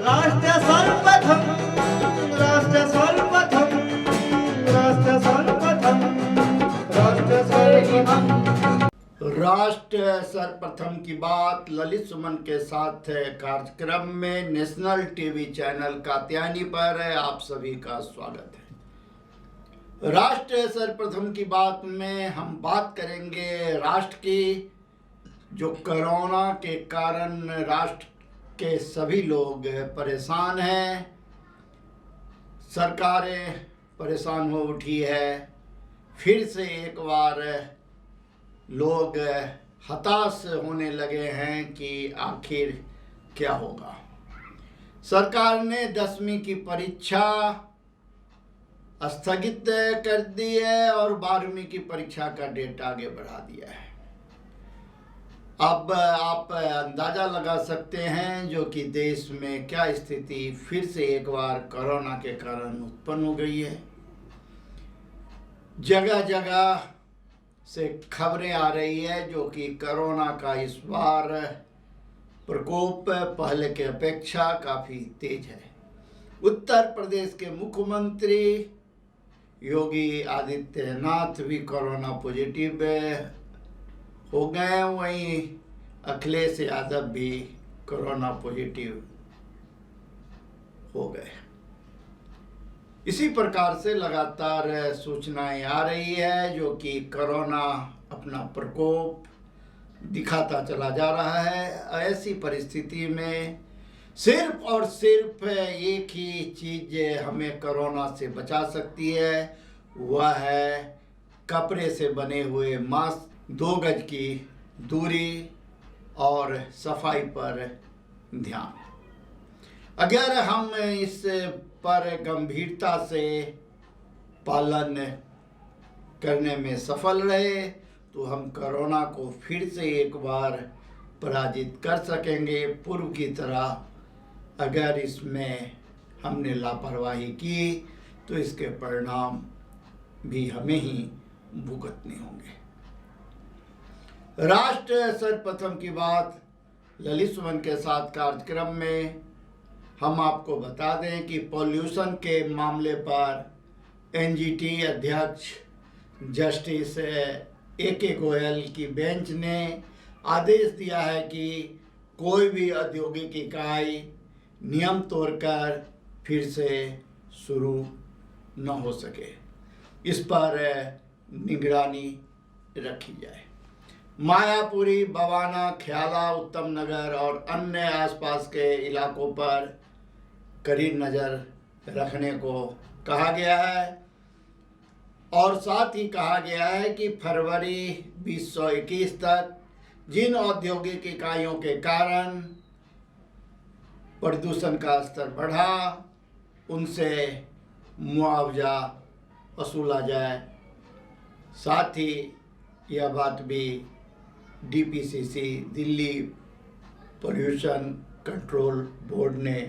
राष्ट्र सर्वप्रथम, राष्ट्र सर्वप्रथम, राष्ट्र सर्वप्रथम, राष्ट्र सर्वप्रथम। राष्ट्र सर्वप्रथम की बात ललित सुमन के साथ कार्यक्रम में नेशनल टीवी चैनल कात्यायनी पर आप सभी का स्वागत है। राष्ट्र सर्वप्रथम की बात में हम बात करेंगे राष्ट्र की, जो कोरोना के कारण राष्ट्र के सभी लोग परेशान हैं। सरकारें परेशान हो उठी है। फिर से एक बार लोग हताश होने लगे हैं कि आखिर क्या होगा। सरकार ने 10वीं की परीक्षा स्थगित कर दी है और 12वीं की परीक्षा का डेट आगे बढ़ा दिया है। अब आप अंदाज़ा लगा सकते हैं जो कि देश में क्या स्थिति फिर से एक बार कोरोना के कारण उत्पन्न हो गई है। जगह जगह से खबरें आ रही है जो कि कोरोना का इस बार प्रकोप पहले के अपेक्षा काफ़ी तेज है। उत्तर प्रदेश के मुख्यमंत्री योगी आदित्यनाथ भी कोरोना पॉजिटिव हो गए, वहीं अखिलेश यादव भी कोरोना पॉजिटिव हो गए। इसी प्रकार से लगातार सूचनाएं आ रही है जो कि कोरोना अपना प्रकोप दिखाता चला जा रहा है। ऐसी परिस्थिति में सिर्फ और सिर्फ एक ही चीज़ हमें कोरोना से बचा सकती है, वह है कपड़े से बने हुए मास्क, 2 गज की दूरी और सफाई पर ध्यान। अगर हम इस पर गंभीरता से पालन करने में सफल रहे तो हम कोरोना को फिर से एक बार पराजित कर सकेंगे। पूर्व की तरह अगर इसमें हमने लापरवाही की तो इसके परिणाम भी हमें ही भुगतने होंगे। राष्ट्र सर्वप्रथम की बात ललित सुमन के साथ कार्यक्रम में हम आपको बता दें कि पॉल्यूशन के मामले पर एनजीटी अध्यक्ष जस्टिस AK गोयल की बेंच ने आदेश दिया है कि कोई भी औद्योगिक इकाई नियम तोड़कर फिर से शुरू न हो सके, इस पर निगरानी रखी जाए। मायापुरी, बवाना, ख्याला, उत्तम नगर और अन्य आसपास के इलाकों पर कड़ी नज़र रखने को कहा गया है और साथ ही कहा गया है कि फरवरी 2021 तक जिन औद्योगिक इकाइयों के कारण प्रदूषण का स्तर बढ़ा उनसे मुआवजा वसूला जाए। साथ ही यह बात भी DPCC Delhi pollution control board ने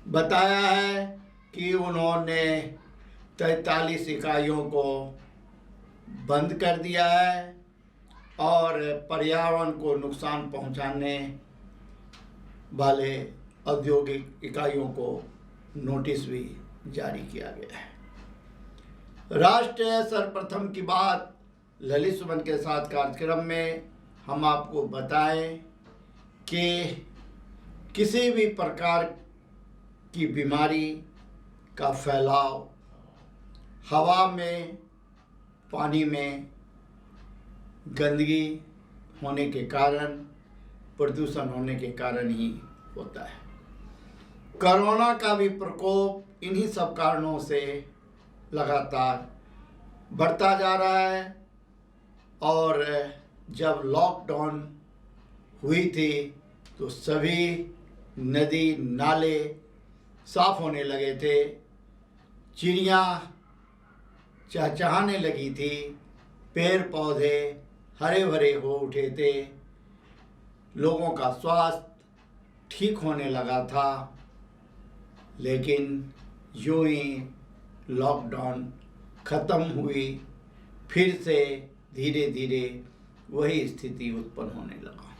बताया है कि उन्होंने 43 इकाइयों को बंद कर दिया है और पर्यावरण को नुकसान पहुंचाने वाले औद्योगिक इकाइयों को नोटिस भी जारी किया गया है। राष्ट्र सर्वप्रथम की बात ललित सुमन के साथ कार्यक्रम में हम आपको बताएं कि किसी भी प्रकार की बीमारी का फैलाव हवा में, पानी में गंदगी होने के कारण, प्रदूषण होने के कारण ही होता है। कोरोना का भी प्रकोप इन्हीं सब कारणों से लगातार बढ़ता जा रहा है और जब लॉकडाउन हुई थी तो सभी नदी नाले साफ होने लगे थे, चिड़िया चहचहाने लगी थी, पेड़ पौधे हरे भरे हो उठे थे, लोगों का स्वास्थ्य ठीक होने लगा था। लेकिन यूं ही लॉकडाउन ख़त्म हुई, फिर से धीरे धीरे वही स्थिति उत्पन्न होने लगा।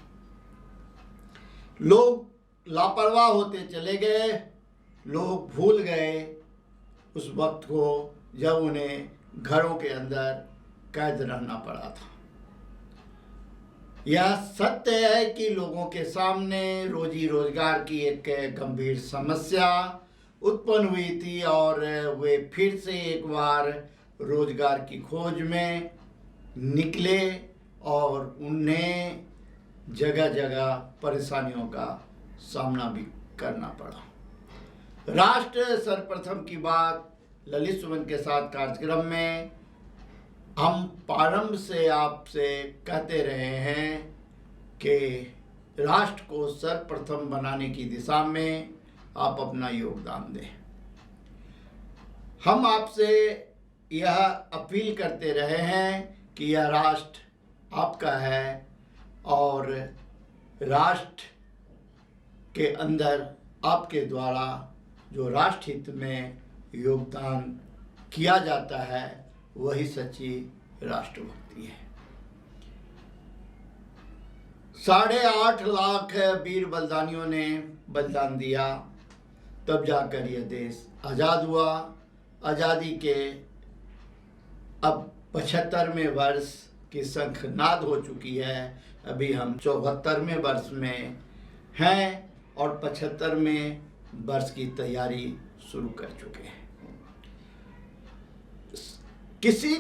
लोग लापरवाह होते चले गए। लोग भूल गए उस वक्त को जब उन्हें घरों के अंदर कैद रहना पड़ा था। यह सत्य है कि लोगों के सामने रोजी रोजगार की एक गंभीर समस्या उत्पन्न हुई थी और वे फिर से एक बार रोजगार की खोज में निकले और उन्हें जगह जगह परेशानियों का सामना भी करना पड़ा। राष्ट्र सर्वप्रथम की बात ललित सुमन के साथ कार्यक्रम में हम प्रारंभ से आपसे कहते रहे हैं कि राष्ट्र को सर्वप्रथम बनाने की दिशा में आप अपना योगदान दें। हम आपसे यह अपील करते रहे हैं कि यह राष्ट्र आपका है और राष्ट्र के अंदर आपके द्वारा जो राष्ट्रहित में योगदान किया जाता है वही सच्ची राष्ट्रभक्ति है। 8.5 लाख वीर बलिदानियों ने बलिदान दिया, तब जाकर यह देश आज़ाद हुआ। आज़ादी के अब 75वें वर्ष की शंखनाद हो चुकी है। अभी हम 74वें वर्ष में हैं और 75वें वर्ष की तैयारी शुरू कर चुके हैं। किसी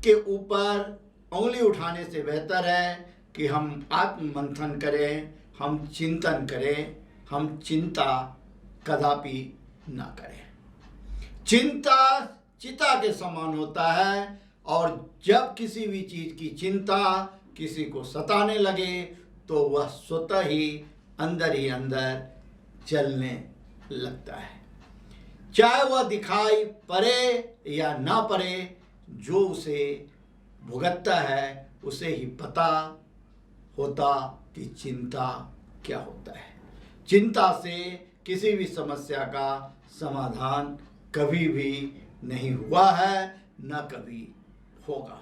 के ऊपर उंगली उठाने से बेहतर है कि हम आत्ममंथन करें, हम चिंतन करें, हम चिंता कदापि ना करें। चिंता चिता के समान होता है और जब किसी भी चीज़ की चिंता किसी को सताने लगे तो वह स्वतः ही अंदर चलने लगता है, चाहे वह दिखाई पड़े या ना पड़े। जो उसे भुगतता है उसे ही पता होता कि चिंता क्या होता है। चिंता से किसी भी समस्या का समाधान कभी भी नहीं हुआ है, न कभी होगा।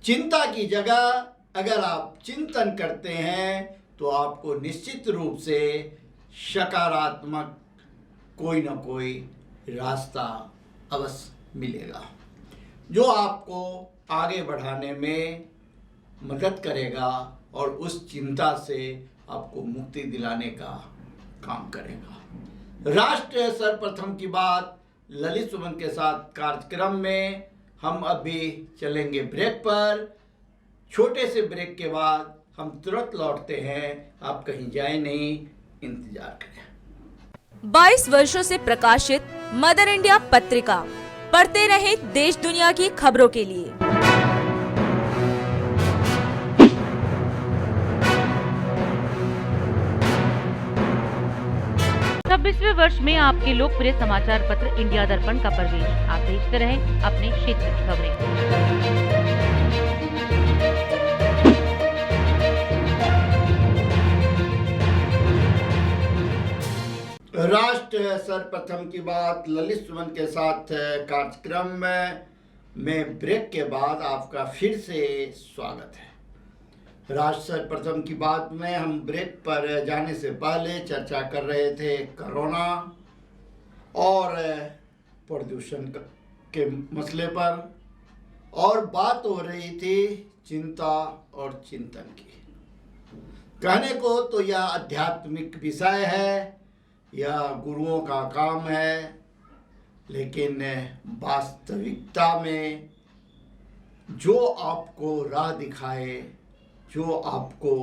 चिंता की जगह अगर आप चिंतन करते हैं तो आपको निश्चित रूप से सकारात्मक कोई न कोई रास्ता अवश्य मिलेगा जो आपको आगे बढ़ाने में मदद करेगा और उस चिंता से आपको मुक्ति दिलाने का काम करेगा। राष्ट्र सर्वप्रथम की बात ललित सुमन के साथ कार्यक्रम में हम अभी चलेंगे ब्रेक पर। छोटे से ब्रेक के बाद हम तुरंत लौटते हैं। आप कहीं जाए नहीं, इंतजार करें। 22 वर्षों से प्रकाशित मदर इंडिया पत्रिका, पढ़ते रहे देश दुनिया की खबरों के लिए। 26वें वर्ष में आपके लोकप्रिय समाचार पत्र इंडिया दर्पण का प्रवेश। आप देखते रहें अपने क्षेत्र की खबरें। राष्ट्र सर्वप्रथम की बात ललित सुमन के साथ कार्यक्रम में ब्रेक के बाद आपका फिर से स्वागत है। राष्ट्र सर्वप्रथम की बात में हम ब्रेक पर जाने से पहले चर्चा कर रहे थे कोरोना और प्रदूषण के मसले पर, और बात हो रही थी चिंता और चिंतन की। कहने को तो यह आध्यात्मिक विषय है, यह गुरुओं का काम है, लेकिन वास्तविकता में जो आपको राह दिखाए, जो आपको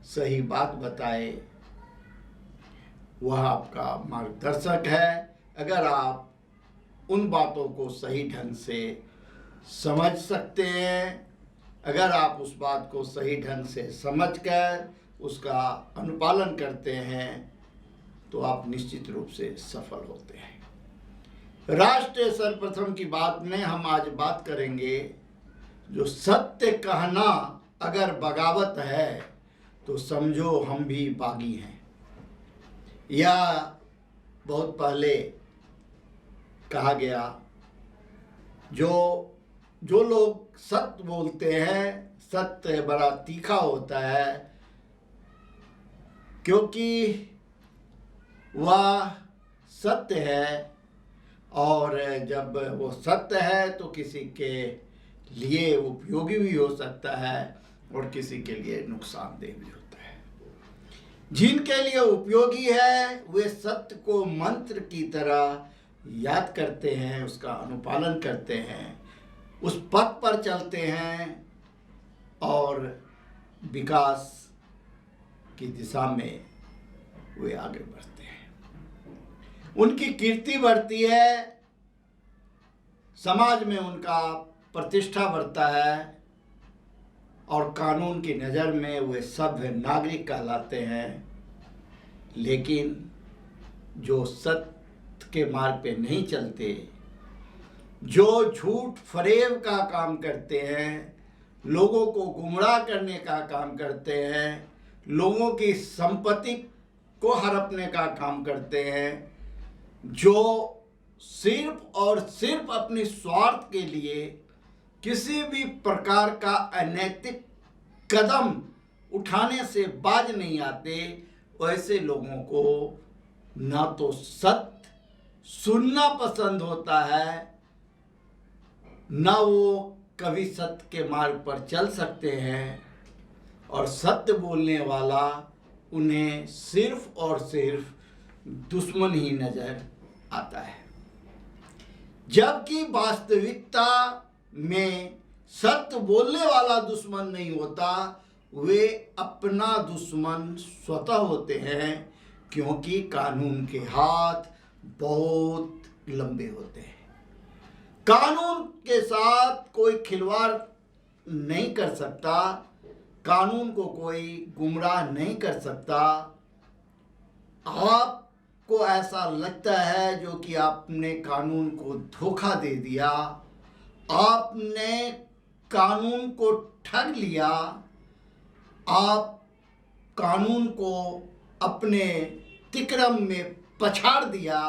सही बात बताए, वह आपका मार्गदर्शक है। अगर आप उन बातों को सही ढंग से समझ सकते हैं, अगर आप उस बात को सही ढंग से समझकर उसका अनुपालन करते हैं तो आप निश्चित रूप से सफल होते हैं। राष्ट्र सर्वप्रथम की बात में हम आज बात करेंगे, जो सत्य कहना अगर बगावत है तो समझो हम भी बागी हैं। यह बहुत पहले कहा गया। जो लोग सत्य बोलते हैं, सत्य बड़ा तीखा होता है, क्योंकि वह सत्य है, और जब वो सत्य है तो किसी के लिए उपयोगी भी हो सकता है और किसी के लिए नुकसानदेह भी होता है। जिनके लिए उपयोगी है वे सत्य को मंत्र की तरह याद करते हैं, उसका अनुपालन करते हैं, उस पथ पर चलते हैं और विकास की दिशा में वे आगे बढ़ते हैं। उनकी कीर्ति बढ़ती है, समाज में उनका प्रतिष्ठा बढ़ता है और कानून की नज़र में वे सभ्य नागरिक कहलाते हैं। लेकिन जो सत्य के मार्ग पे नहीं चलते, जो झूठ फरेब का काम करते हैं, लोगों को गुमराह करने का काम करते हैं, लोगों की संपत्ति को हड़पने का काम करते हैं, जो सिर्फ और सिर्फ अपने स्वार्थ के लिए किसी भी प्रकार का अनैतिक कदम उठाने से बाज नहीं आते, वैसे लोगों को ना तो सत्य सुनना पसंद होता है, ना वो कभी सत्य के मार्ग पर चल सकते हैं, और सत्य बोलने वाला उन्हें सिर्फ और सिर्फ दुश्मन ही नजर आता है। जबकि वास्तविकता में सत्य बोलने वाला दुश्मन नहीं होता, वे अपना दुश्मन स्वतः होते हैं, क्योंकि कानून के हाथ बहुत लंबे होते हैं। कानून के साथ कोई खिलवाड़ नहीं कर सकता, कानून को कोई गुमराह नहीं कर सकता। आपको ऐसा लगता है जो कि आपने कानून को धोखा दे दिया, आपने कानून को ठग लिया, आप कानून को अपने तिकरम में पछाड़ दिया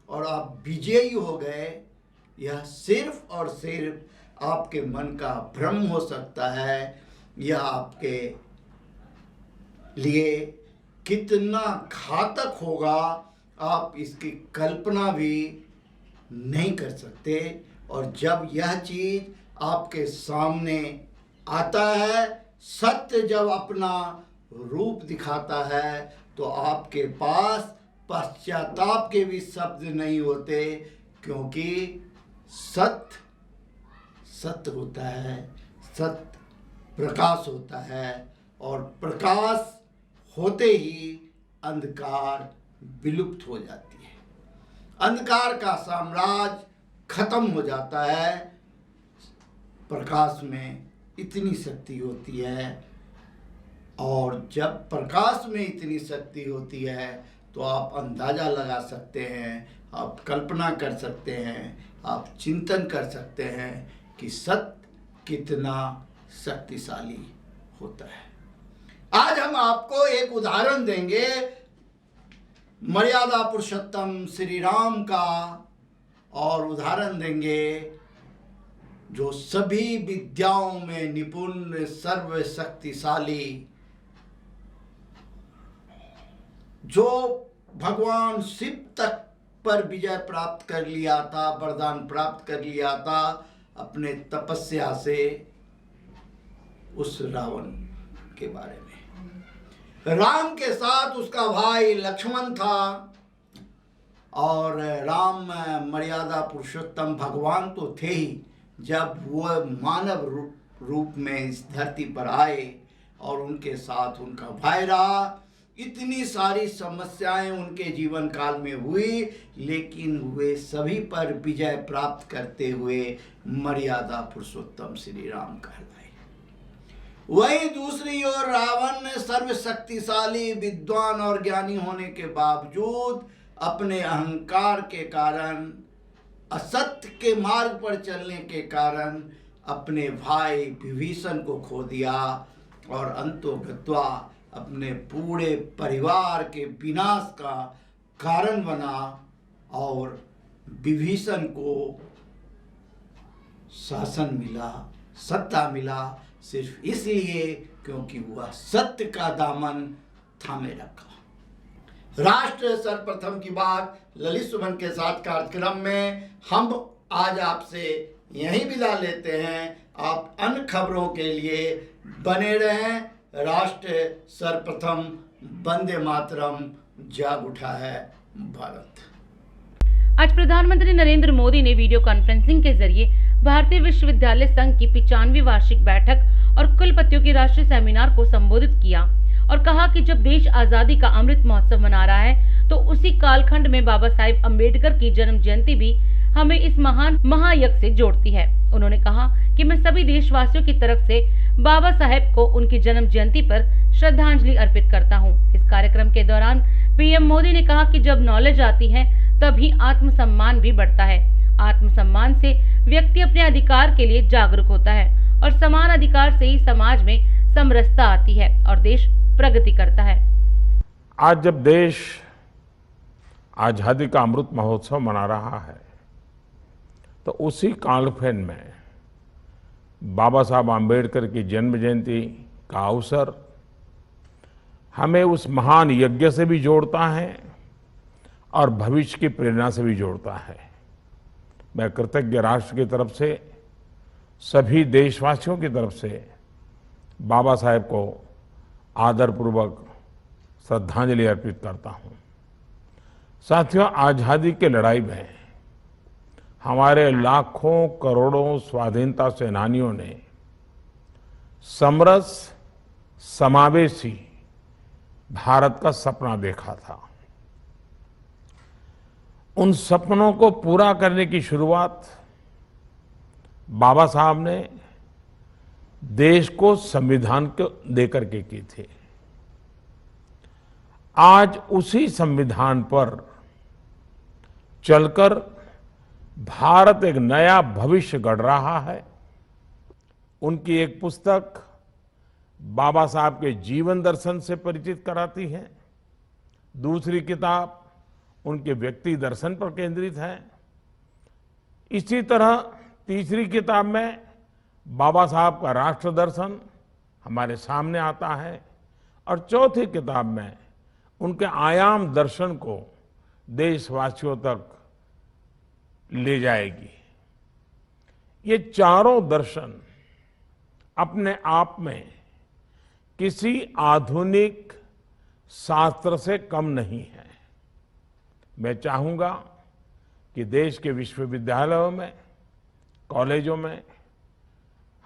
और आप विजयी हो गए। यह सिर्फ और सिर्फ आपके मन का भ्रम हो सकता है। यह आपके लिए कितना घातक होगा आप इसकी कल्पना भी नहीं कर सकते। और जब यह चीज़ आपके सामने आता है, सत्य जब अपना रूप दिखाता है, तो आपके पास पश्चाताप के भी शब्द नहीं होते, क्योंकि सत्य सत्य होता है, सत्य प्रकाश होता है, और प्रकाश होते ही अंधकार विलुप्त हो जाती है, अंधकार का साम्राज्य खत्म हो जाता है। प्रकाश में इतनी शक्ति होती है, और जब प्रकाश में इतनी शक्ति होती है तो आप अंदाज़ा लगा सकते हैं, आप कल्पना कर सकते हैं, आप चिंतन कर सकते हैं कि सत्य कितना शक्तिशाली होता है। आज हम आपको एक उदाहरण देंगे मर्यादा पुरुषोत्तम श्री राम का, और उदाहरण देंगे जो सभी विद्याओं में निपुण सर्वशक्तिशाली, जो भगवान शिव तक पर विजय प्राप्त कर लिया था, वरदान प्राप्त कर लिया था अपने तपस्या से, उस रावण के बारे में। राम के साथ उसका भाई लक्ष्मण था, और राम मर्यादा पुरुषोत्तम भगवान तो थे ही। जब वह मानव रूप में इस धरती पर आए और उनके साथ उनका भाई रहा, इतनी सारी समस्याएं उनके जीवन काल में हुई, लेकिन वे सभी पर विजय प्राप्त करते हुए मर्यादा पुरुषोत्तम श्री राम कहलाए। वही दूसरी ओर रावण सर्वशक्तिशाली, विद्वान और ज्ञानी होने के बावजूद अपने अहंकार के कारण, असत्य के मार्ग पर चलने के कारण अपने भाई विभीषण को खो दिया, और अंतोगत्वा अपने पूरे परिवार के विनाश का कारण बना। और विभीषण को शासन मिला, सत्ता मिला, सिर्फ इसलिए क्योंकि वह सत्य का दामन थामे रखा। राष्ट्र सर्वप्रथम की बात ललित सुमन के साथ कार्यक्रम में हम आज आपसे यहीं विदा लेते हैं। आप अन्य खबरों के लिए बने रहें। राष्ट्र सर्वप्रथम, वंदे मातरम, जाग उठा है भारत। आज प्रधानमंत्री नरेंद्र मोदी ने वीडियो कॉन्फ्रेंसिंग के जरिए भारतीय विश्वविद्यालय संघ की 95वीं वार्षिक बैठक और कुलपतियों के राष्ट्रीय सेमिनार को संबोधित किया और कहा कि जब देश आजादी का अमृत महोत्सव मना रहा है तो उसी कालखंड में बाबा साहेब अम्बेडकर की जन्म जयंती भी हमें इस महान महायज्ञ से जोड़ती है। उन्होंने कहा कि मैं सभी देशवासियों की तरफ से बाबा साहेब को उनकी जन्म जयंती पर श्रद्धांजलि अर्पित करता हूं। इस कार्यक्रम के दौरान पीएम मोदी ने कहा कि जब नॉलेज आती है तभी आत्मसम्मान भी बढ़ता है। आत्मसम्मान से व्यक्ति अपने अधिकार के लिए जागरूक होता है और समान अधिकार से ही समाज में समरसता आती है और देश प्रगति करता है। आज जब देश आजादी का अमृत महोत्सव मना रहा है तो उसी कालखंड में बाबा साहब आम्बेडकर की जन्म जयंती का अवसर हमें उस महान यज्ञ से भी जोड़ता है और भविष्य की प्रेरणा से भी जोड़ता है। मैं कृतज्ञ राष्ट्र की तरफ से, सभी देशवासियों की तरफ से बाबा साहेब को आदरपूर्वक श्रद्धांजलि अर्पित करता हूं। साथियों, आजादी की लड़ाई में हमारे लाखों करोड़ों स्वाधीनता सेनानियों ने समरस समावेशी भारत का सपना देखा था। उन सपनों को पूरा करने की शुरुआत बाबा साहब ने देश को संविधान को देकर के की थी। आज उसी संविधान पर चलकर भारत एक नया भविष्य गढ़ रहा है। उनकी एक पुस्तक बाबा साहब के जीवन दर्शन से परिचित कराती है। दूसरी किताब उनके व्यक्ति दर्शन पर केंद्रित है। इसी तरह तीसरी किताब में बाबा साहब का राष्ट्र दर्शन हमारे सामने आता है और चौथी किताब में उनके आयाम दर्शन को देशवासियों तक ले जाएगी। ये चारों दर्शन अपने आप में किसी आधुनिक शास्त्र से कम नहीं है। मैं चाहूंगा कि देश के विश्वविद्यालयों में, कॉलेजों में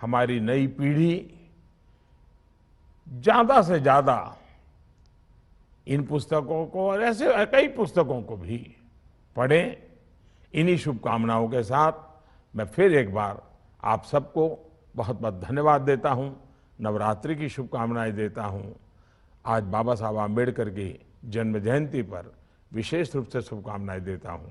हमारी नई पीढ़ी ज्यादा से ज्यादा इन पुस्तकों को और ऐसे कई पुस्तकों को भी पढ़ें। इन्हीं शुभकामनाओं के साथ मैं फिर एक बार आप सबको बहुत बहुत धन्यवाद देता हूं, नवरात्रि की शुभकामनाएं देता हूं। आज बाबा साहब आम्बेडकर की जन्म जयंती पर विशेष रूप से शुभकामनाएं देता हूं।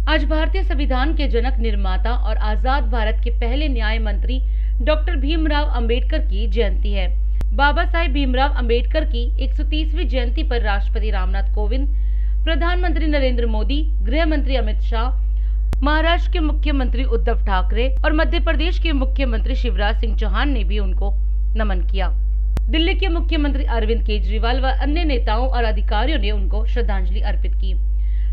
आज भारतीय संविधान के जनक, निर्माता और आजाद भारत के पहले न्याय मंत्री डॉक्टर भीमराव अंबेडकर की जयंती है। बाबा साहेब भीमराव अंबेडकर की 130वीं जयंती पर राष्ट्रपति रामनाथ कोविंद, प्रधानमंत्री नरेंद्र मोदी, गृह मंत्री अमित शाह, महाराष्ट्र के मुख्यमंत्री उद्धव ठाकरे और मध्य प्रदेश के मुख्यमंत्री शिवराज सिंह चौहान ने भी उनको नमन किया। दिल्ली के मुख्यमंत्री अरविंद केजरीवाल व अन्य नेताओं और अधिकारियों ने उनको श्रद्धांजलि अर्पित की।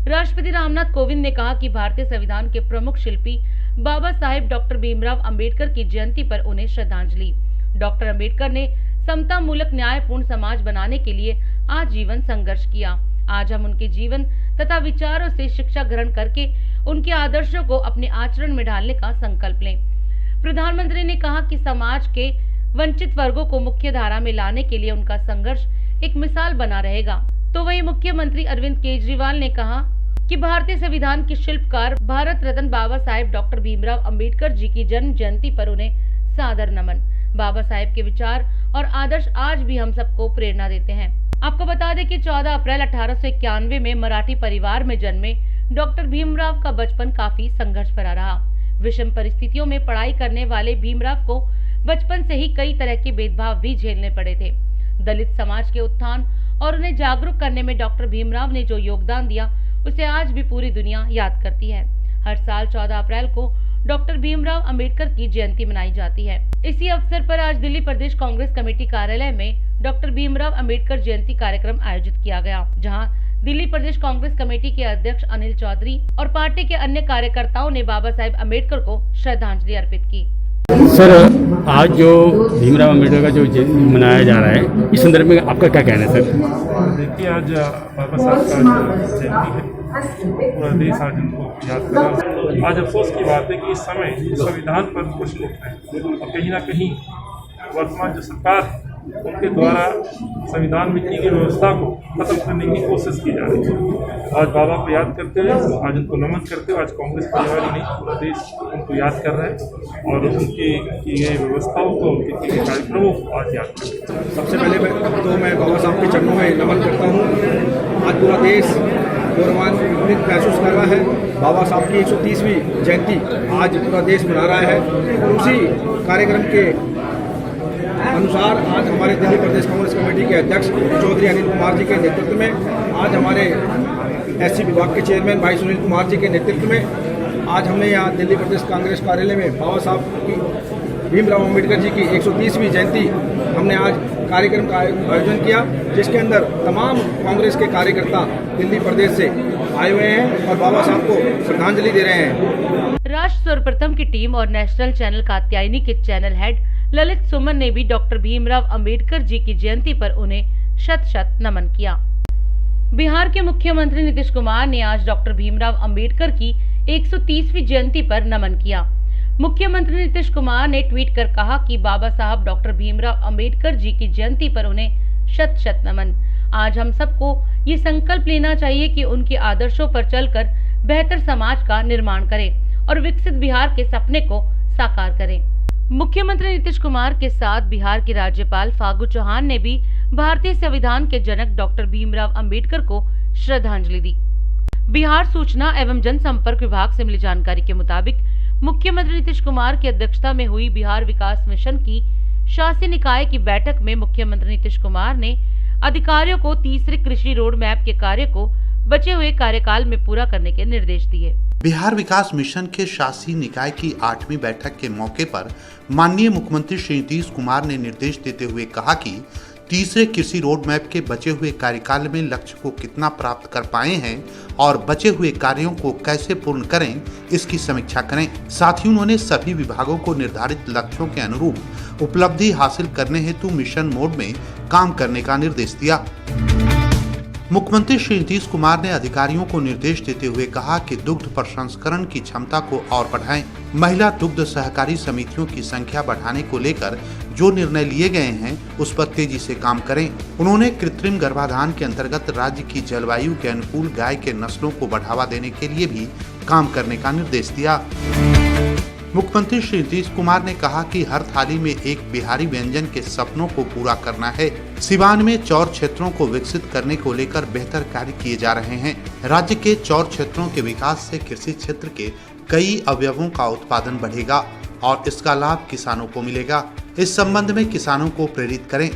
राष्ट्रपति रामनाथ कोविंद ने कहा कि भारतीय संविधान के प्रमुख शिल्पी बाबा साहेब डॉक्टर भीमराव अंबेडकर की जयंती पर उन्हें श्रद्धांजलि। डॉक्टर अंबेडकर ने समता मूलक न्यायपूर्ण समाज बनाने के लिए आजीवन संघर्ष किया। आज हम उनके जीवन तथा विचारों से शिक्षा ग्रहण करके उनके आदर्शों को अपने आचरण में ढालने का संकल्प लें। प्रधानमंत्री ने कहा कि समाज के वंचित वर्गों को मुख्य धारा में लाने के लिए उनका संघर्ष एक मिसाल बना रहेगा। तो वहीं मुख्यमंत्री अरविंद केजरीवाल ने कहा कि भारतीय संविधान के शिल्पकार भारत रत्न बाबा साहेब डॉक्टर भीमराव अंबेडकर जी की जन्म जयंती पर उन्हें सादर नमन। बाबा साहेब के विचार और आदर्श आज भी हम सबको प्रेरणा देते हैं। आपको बता दें कि 14 अप्रैल 1891 में मराठी परिवार में जन्मे डॉक्टर भीमराव का बचपन काफी संघर्ष भरा रहा। विषम परिस्थितियों में पढ़ाई करने वाले भीमराव को बचपन से ही कई तरह के भेदभाव भी झेलने पड़े थे। दलित समाज के उत्थान और उन्हें जागरूक करने में डॉक्टर भीमराव ने जो योगदान दिया उसे आज भी पूरी दुनिया याद करती है। हर साल 14 अप्रैल को डॉक्टर भीमराव अंबेडकर की जयंती मनाई जाती है। इसी अवसर पर आज दिल्ली प्रदेश कांग्रेस कमेटी कार्यालय में डॉक्टर भीमराव अंबेडकर जयंती कार्यक्रम आयोजित किया गया, जहां दिल्ली प्रदेश कांग्रेस कमेटी के अध्यक्ष अनिल चौधरी और पार्टी के अन्य कार्यकर्ताओं ने बाबा साहेब अम्बेडकर को श्रद्धांजलि अर्पित की। सर, आज जो भीमराव अम्बेडकर का जो मनाया जा रहा है, इस संदर्भ में आपका क्या कहना है सर? देखिए, आज बाबा साहब का जो जयंती है, पूरा देश आज उनको याद कर रहा है। आज अफसोस की बात है कि इस समय संविधान पर प्रश्न उठ रहे हैं और कहीं ना कहीं वर्तमान जो सरकार है उनके द्वारा संविधान में की गई व्यवस्था को खत्म करने की कोशिश की जा रही है। आज बाबा को याद करते हुए, आज उनको नमन करते हुए, आज कांग्रेस परिवार ही नहीं पूरा देश उनको याद कर रहा है और उनकी की गई व्यवस्थाओं को, उनके किए गए कार्यक्रमों को आज याद कर रहे हैं। सबसे पहले मैं बाबा साहब के चरणों में नमन करता हूँ। आज पूरा देश गौरवान्वित महसूस कर रहा है। बाबा साहब की 130वीं जयंती आज पूरा देश मना रहा है और उसी कार्यक्रम के अनुसार आज हमारे दिल्ली प्रदेश कांग्रेस कमेटी के अध्यक्ष चौधरी अनिल कुमार जी के नेतृत्व में, आज हमारे एससी विभाग के चेयरमैन भाई सुनील कुमार जी के नेतृत्व में आज हमने यहाँ दिल्ली प्रदेश कांग्रेस कार्यालय में बाबा साहब की, भीमराव अम्बेडकर जी की 130वीं जयंती हमने आज कार्यक्रम का आयोजन किया, जिसके अंदर तमाम कांग्रेस के कार्यकर्ता दिल्ली प्रदेश से आए हुए हैं और बाबा साहब को श्रद्धांजलि दे रहे हैं। राष्ट्र सर्वप्रथम की टीम और नेशनल चैनल कात्यायनी के चैनल हेड ललित सुमन ने भी डॉक्टर भीमराव अंबेडकर जी की जयंती पर उन्हें शत शत नमन किया। बिहार के मुख्यमंत्री नीतीश कुमार ने आज डॉक्टर भीमराव अंबेडकर की 130वीं जयंती पर नमन किया। मुख्यमंत्री नीतीश कुमार ने ट्वीट कर कहा कि बाबा साहब डॉक्टर भीमराव अंबेडकर जी की जयंती पर उन्हें शत शत नमन। आज हम सबको ये संकल्प लेना चाहिए कि उनके आदर्शों पर चलकर बेहतर समाज का निर्माण करें और विकसित बिहार के सपने को साकार करें। मुख्यमंत्री नीतीश कुमार के साथ बिहार के राज्यपाल फागू चौहान ने भी भारतीय संविधान के जनक डॉक्टर भीमराव अंबेडकर को श्रद्धांजलि दी। बिहार सूचना एवं जनसंपर्क विभाग से मिली जानकारी के मुताबिक मुख्यमंत्री नीतीश कुमार की अध्यक्षता में हुई बिहार विकास मिशन की शासी निकाय की बैठक में मुख्यमंत्री नीतीश कुमार ने अधिकारियों को तीसरे कृषि रोड मैप के कार्य को बचे हुए कार्यकाल में पूरा करने के निर्देश दिए। बिहार विकास मिशन के शासी निकाय की 8वीं बैठक के मौके पर माननीय मुख्यमंत्री श्री नीतीश कुमार ने निर्देश देते हुए कहा कि तीसरे कृषि रोड मैप के बचे हुए कार्यकाल में लक्ष्य को कितना प्राप्त कर पाए हैं और बचे हुए कार्यों को कैसे पूर्ण करें, इसकी समीक्षा करें। साथ ही उन्होंने सभी विभागों को निर्धारित लक्ष्यों के अनुरूप उपलब्धि हासिल करने हेतु मिशन मोड में काम करने का निर्देश दिया। मुख्यमंत्री श्री नीतीश कुमार ने अधिकारियों को निर्देश देते हुए कहा कि दुग्ध प्रसंस्करण की क्षमता को और बढ़ाएं, महिला दुग्ध सहकारी समितियों की संख्या बढ़ाने को लेकर जो निर्णय लिए गए हैं उस पर तेजी से काम करें। उन्होंने कृत्रिम गर्भाधान के अंतर्गत राज्य की जलवायु के अनुकूल गाय के नस्लों को बढ़ावा देने के लिए भी काम करने का निर्देश दिया। मुख्यमंत्री श्री नीतीश कुमार ने कहा कि हर थाली में एक बिहारी व्यंजन के सपनों को पूरा करना है। सिवान में चौर क्षेत्रों को विकसित करने को लेकर बेहतर कार्य किए जा रहे हैं। राज्य के चौर क्षेत्रों के विकास से कृषि क्षेत्र के कई अवयवों का उत्पादन बढ़ेगा और इसका लाभ किसानों को मिलेगा। इस संबंध में किसानों को प्रेरित करें।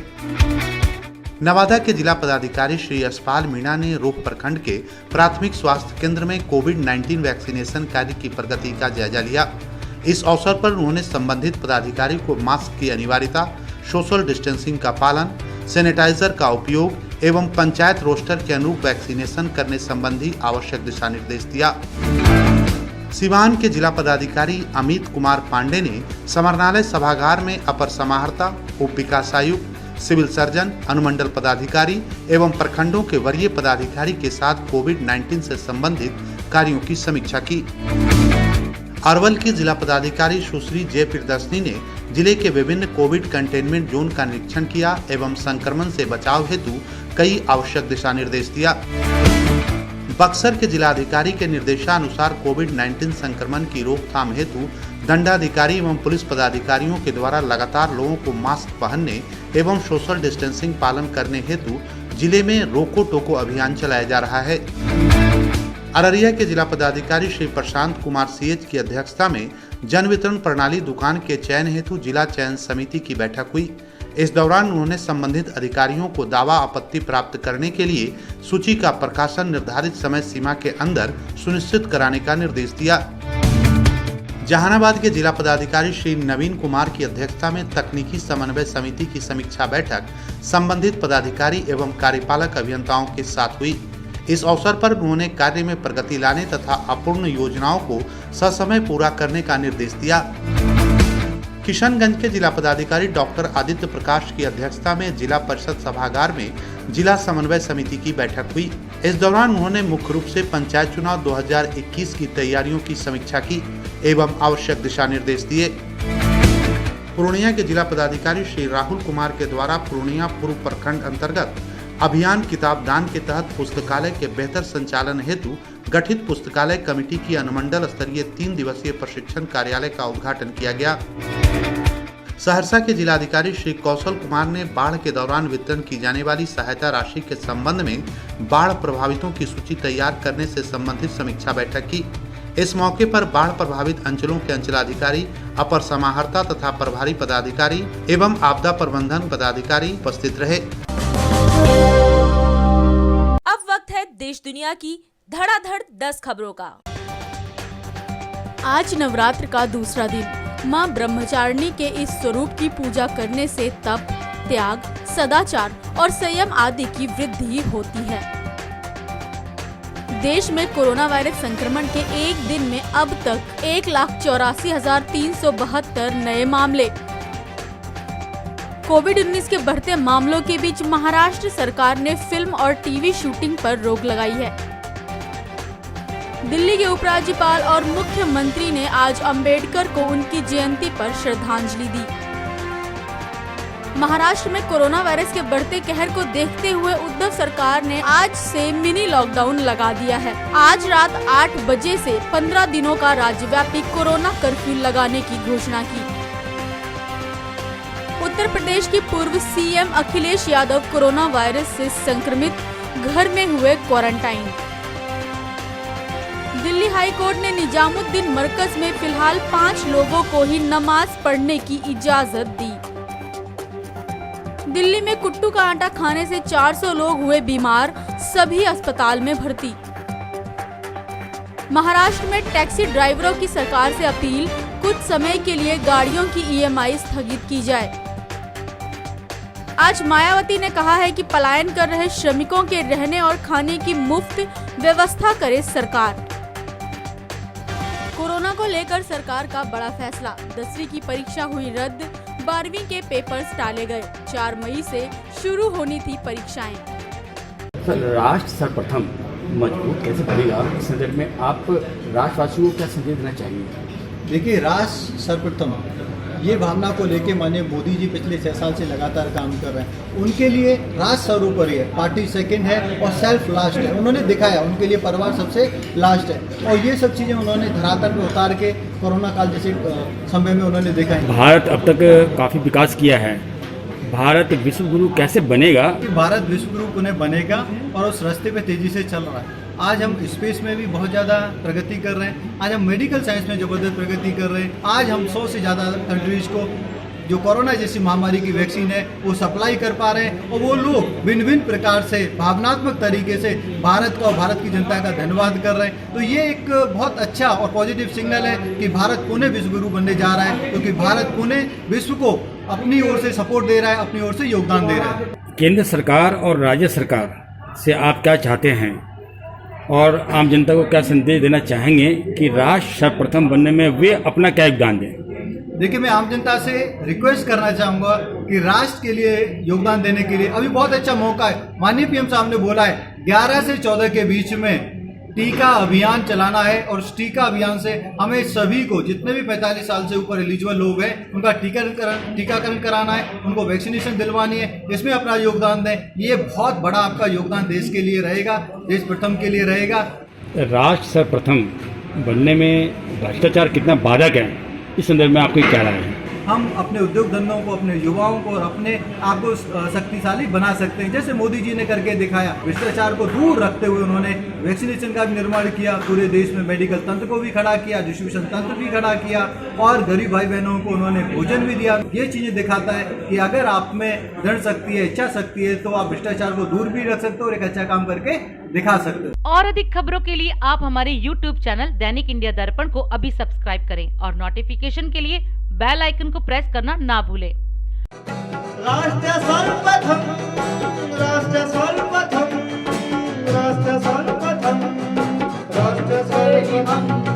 नवादा के जिला पदाधिकारी श्री यशपाल मीणा ने रोह प्रखंड के प्राथमिक स्वास्थ्य केंद्र में कोविड-19 वैक्सीनेशन कार्य की प्रगति का जायजा लिया। इस अवसर पर उन्होंने संबंधित पदाधिकारी को मास्क की अनिवार्यता, सोशल डिस्टेंसिंग का पालन, सैनिटाइजर का उपयोग एवं पंचायत रोस्टर के अनुरूप वैक्सीनेशन करने संबंधी आवश्यक दिशा निर्देश दिया। सिवान के जिला पदाधिकारी अमित कुमार पांडे ने समरनालय सभागार में अपर समाहर्ता, उप विकास आयुक्त, सिविल सर्जन, अनुमंडल पदाधिकारी एवं प्रखंडों के वरीय पदाधिकारी के साथ कोविड-19 से संबंधित कार्यों की समीक्षा की। अरवल की जिला पदाधिकारी सुश्री जय प्रियदर्शनी ने जिले के विभिन्न कोविड कंटेनमेंट जोन का निरीक्षण किया एवं संक्रमण से बचाव हेतु कई आवश्यक दिशा निर्देश दिया। बक्सर के जिलाधिकारी के निर्देशानुसार कोविड-19 संक्रमण की रोकथाम हेतु दंडाधिकारी एवं पुलिस पदाधिकारियों के द्वारा लगातार लोगों को मास्क पहनने एवं सोशल डिस्टेंसिंग पालन करने हेतु जिले में रोको टोको अभियान चलाया जा रहा है। अररिया के जिला पदाधिकारी श्री प्रशांत कुमार सीएच की अध्यक्षता में जन वितरण प्रणाली दुकान के चयन हेतु जिला चयन समिति की बैठक हुई। इस दौरान उन्होंने संबंधित अधिकारियों को दावा आपत्ति प्राप्त करने के लिए सूची का प्रकाशन निर्धारित समय सीमा के अंदर सुनिश्चित कराने का निर्देश दिया। जहानाबाद के जिला पदाधिकारी श्री नवीन कुमार की अध्यक्षता में तकनीकी समन्वय समिति की समीक्षा बैठक संबंधित पदाधिकारी एवं कार्यपालक अभियंताओं के साथ हुई। इस अवसर पर उन्होंने कार्य में प्रगति लाने तथा अपूर्ण योजनाओं को ससमय पूरा करने का निर्देश दिया। किशनगंज के जिला पदाधिकारी डॉक्टर आदित्य प्रकाश की अध्यक्षता में जिला परिषद सभागार में जिला समन्वय समिति की बैठक हुई। इस दौरान उन्होंने मुख्य रूप से पंचायत चुनाव 2021 की तैयारियों की समीक्षा की एवं आवश्यक दिशा निर्देश दिए। पूर्णिया के जिला पदाधिकारी श्री राहुल कुमार के द्वारा पूर्णिया पूर्व प्रखंड अंतर्गत अभियान किताब दान के तहत पुस्तकालय के बेहतर संचालन हेतु गठित पुस्तकालय कमेटी की अनुमंडल स्तरीय 3 दिवसीय प्रशिक्षण कार्यालय का उद्घाटन किया गया। सहरसा के जिलाधिकारी श्री कौशल कुमार ने बाढ़ के दौरान वितरण की जाने वाली सहायता राशि के संबंध में बाढ़ प्रभावितों की सूची तैयार करने से संबंधित समीक्षा बैठक की। इस मौके पर बाढ़ प्रभावित अंचलों के अंचलाधिकारी, अपर समाहर्ता तथा प्रभारी पदाधिकारी एवं आपदा प्रबंधन पदाधिकारी उपस्थित रहे। अब वक्त है देश दुनिया की धड़ाधड़ 10 खबरों का। आज नवरात्र का दूसरा दिन। मां ब्रह्मचारिणी के इस स्वरूप की पूजा करने से तप, त्याग, सदाचार और संयम आदि की वृद्धि होती है। देश में कोरोना वायरस संक्रमण के एक दिन में अब तक 1,84,372 नए मामले। कोविड-19 के बढ़ते मामलों के बीच महाराष्ट्र सरकार ने फिल्म और टीवी शूटिंग पर रोक लगाई है। दिल्ली के उपराज्यपाल और मुख्यमंत्री ने आज अंबेडकर को उनकी जयंती पर श्रद्धांजलि दी। महाराष्ट्र में कोरोना वायरस के बढ़ते कहर को देखते हुए उद्धव सरकार ने आज से मिनी लॉकडाउन लगा दिया है। आज रात 8 बजे से 15 दिनों का राज्यव्यापी कोरोना कर्फ्यू लगाने की घोषणा की। उत्तर प्रदेश के पूर्व CM Akhilesh Yadav corona virus से संक्रमित, घर में हुए क्वारंटाइन। दिल्ली हाई कोर्ट ने निजामुद्दीन मरकज में फिलहाल 5 लोगों को ही नमाज पढ़ने की इजाजत दी। दिल्ली में कुट्टू का आटा खाने से 400 लोग हुए बीमार, सभी अस्पताल में भर्ती। महाराष्ट्र में टैक्सी ड्राइवरों की सरकार से अपील, कुछ समय के लिए गाड़ियों की ईएमआई स्थगित की जाए। आज मायावती ने कहा है कि पलायन कर रहे श्रमिकों के रहने और खाने की मुफ्त व्यवस्था करे सरकार। कोरोना को लेकर सरकार का बड़ा फैसला, 10वीं की परीक्षा हुई रद्द, 12वीं के पेपर्स टाले गए, 4 मई से शुरू होनी थी परीक्षाएं। राष्ट्र सर्वप्रथम मजबूत कैसे बनेगा, इस संदर्भ में आप राष्ट्रवासियों को क्या संदेश देना चाहेंगे? देखिए, राष्ट्र सर्वप्रथम ये भावना को लेके माननीय मोदी जी पिछले 6 साल से लगातार काम कर रहे हैं। उनके लिए राष्ट्र सर्वोपरि है, पार्टी सेकंड है और सेल्फ लास्ट है। उन्होंने दिखाया उनके लिए परिवार सबसे लास्ट है और ये सब चीज़ें उन्होंने धरातल पर उतार के कोरोना काल जैसे समय में उन्होंने दिखाई। भारत अब तक काफ़ी विकास किया है, भारत विश्व गुरु कैसे बनेगा? भारत विश्व गुरु बनेगा और उस रास्ते पे तेजी से चल रहा है। आज हम स्पेस में भी बहुत ज़्यादा प्रगति कर रहे हैं, आज हम मेडिकल साइंस में ज़बरदस्त प्रगति कर रहे हैं। आज हम 100 से ज़्यादा कंट्रीज को जो कोरोना जैसी महामारी की वैक्सीन है वो सप्लाई कर पा रहे हैं और वो लोग भिन्न भिन्न प्रकार से भावनात्मक तरीके से भारत का और भारत की जनता का धन्यवाद कर रहे हैं। तो ये एक बहुत अच्छा और पॉजिटिव सिग्नल है कि भारत पुणे विश्व गुरु बनने जा रहा है, क्योंकि भारत पुणे विश्व को अपनी ओर से सपोर्ट दे रहा है, अपनी ओर से योगदान दे रहा है। केंद्र सरकार और राज्य सरकार से आप क्या चाहते हैं और आम जनता को क्या संदेश देना चाहेंगे कि राष्ट्र सर्वप्रथम बनने में वे अपना क्या योगदान दें? देखिए, मैं आम जनता से रिक्वेस्ट करना चाहूँगा कि राष्ट्र के लिए योगदान देने के लिए अभी बहुत अच्छा मौका है। माननीय पीएम साहब ने बोला है 11 से 14 के बीच में टीका अभियान चलाना है और उस टीका अभियान से हमें सभी को, जितने भी 45 साल से ऊपर एलिजिबल लोग हैं, उनका टीकाकरण कराना है, उनको वैक्सीनेशन दिलवानी है। इसमें अपना योगदान दें। ये बहुत बड़ा आपका योगदान देश के लिए रहेगा, देश प्रथम के लिए रहेगा। राष्ट्र सर्वप्रथम बनने में भ्रष्टाचार कितना बाधक है, इस संदर्भ में आपकी क्या राय है? हम अपने उद्योग धंधों को, अपने युवाओं को और अपने आप को शक्तिशाली बना सकते हैं, जैसे मोदी जी ने करके दिखाया। भ्रष्टाचार को दूर रखते हुए उन्होंने वैक्सीनेशन का भी निर्माण किया, पूरे देश में मेडिकल तंत्र को भी खड़ा किया, डिस्ट्रीब्यूशन तंत्र भी खड़ा किया और गरीब भाई बहनों को उन्होंने भोजन भी दिया। ये चीजें दिखाता है कि अगर आप में दृढ़ शक्ति है, इच्छा शक्ति है, तो आप भ्रष्टाचार को दूर भी रख सकते हो और एक अच्छा काम करके दिखा सकते हो। और अधिक खबरों के लिए आप हमारे YouTube चैनल दैनिक इंडिया दर्पण को अभी सब्सक्राइब करें और नोटिफिकेशन के लिए बेल आइकन को प्रेस करना ना भूलें। राष्ट्र सर्वप्रथम, राष्ट्र सर्वप्रथम, राष्ट्र सर्वप्रथम। राष्ट्र सर्वप्रथम